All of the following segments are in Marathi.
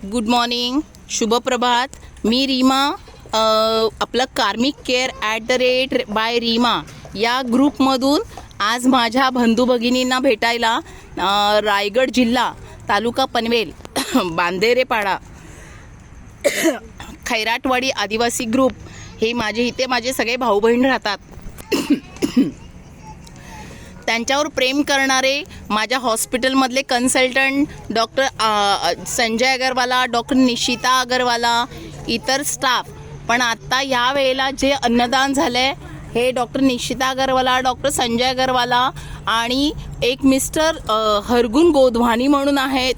गुड मॉर्निंग, शुभ प्रभात. मी रीमा, आपलं कार्मिक केअर @बाय रीमा या ग्रुपमधून आज माझ्या बंधू भगिनींना भेटायला रायगड जिल्हा, तालुका पनवेल, बांदेरेपाडा, खैराटवाडी आदिवासी ग्रुप हे माझे सगळे भाऊ बहीण राहतात. त्यांच्यावर प्रेम करणारे माझ्या हॉस्पिटलमधले consultant doctor Sanjay Agarwala, doctor Nishita Agarwala, इतर स्टाफ. पण आत्ता या वेळेला जे अन्नदान झालं आहे हे डॉक्टर निशिता अगरवाला, डॉक्टर संजय अगरवाला आणि एक मिस्टर हरगुन गोधवानी म्हणून आहेत,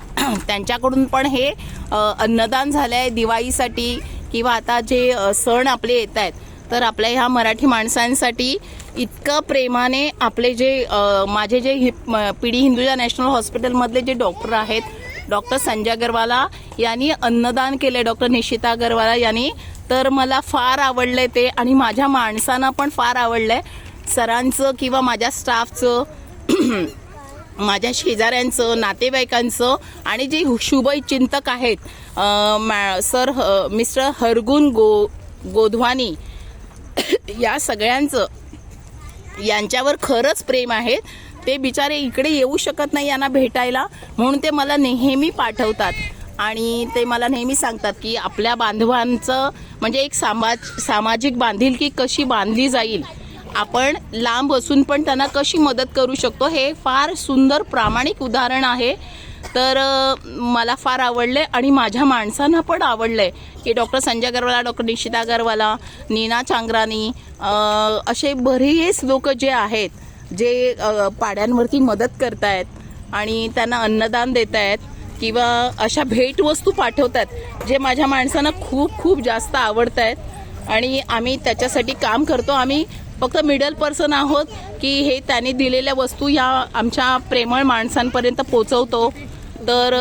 त्यांच्याकडून पण हे अन्नदान झालं आहे दिवाळीसाठी किंवा आता जे सण आपले येत आहेत. तर आपल्या ह्या मराठी माणसांसाठी इतकं प्रेमाने आपले जे माझे जे पीडी हिंदुजा नॅशनल हॉस्पिटलमधले जे डॉक्टर आहेत, डॉक्टर संजय अगरवाला यांनी अन्नदान केले, डॉक्टर निशिता अगरवाला यांनी. तर मला फार आवडलं ते आणि माझ्या माणसांना पण फार आवडलं आहे. सरांचं किंवा माझ्या स्टाफचं, माझ्या शेजाऱ्यांचं, नातेवाईकांचं आणि जे शुभचिंतक आहेत सर मिस्टर हरगुन गोधवानी या सगळ्यांचं, यांच्यावर खरंच प्रेम आहे. ते बिचारे इकडे येऊ शकत नाही यांना भेटायला, म्हणून ते मला नेहमी पाठवतात आणि ते मला नेहमी सांगतात की आपल्या बांधवांचं म्हणजे एक सामाजिक बांधिलकी कशी बांधली जाईल, आपण लांब असून पण त्यांना कशी मदत करू शकतो, हे फार सुंदर प्रामाणिक उदाहरण आहे. तर मला फार आवडले आणि माझ्या माणसांना पण आवडलंय की डॉक्टर संजय अगरवाला, डॉक्टर निशिता अगरवाला, नीना चांगरानी असे बरेच लोक जे आहेत, जे पाड्यांवरती मदत करतायत आणि त्यांना अन्नदान देत आहेत किंवा अशा भेटवस्तू पाठवतात, जे माझ्या माणसांना खूप खूप जास्त आवडत आहेत आणि आम्ही त्याच्यासाठी काम करतो. आम्ही फक्त मिडल पर्सन आहोत की हे त्यांनी दिलेल्या वस्तू या आमच्या प्रेमळ माणसांपर्यंत पोचवतो. तर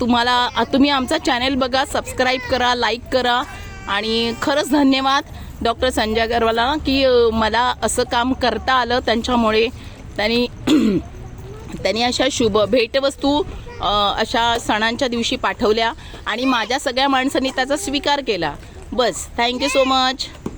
तुम्ही आमचा चॅनल बघा, सबस्क्राईब करा, लाईक करा आणि खरंच धन्यवाद डॉक्टर संजय अगरवाला की मला असं काम करता आलं. त्यांच्यामुळे त्यांनी अशा शुभ भेटवस्तू अशा सणांच्या दिवशी पाठवल्या आणि माझ्या सगळ्या माणसांनी त्याचा स्वीकार केला. बस, थँक्यू सो मच.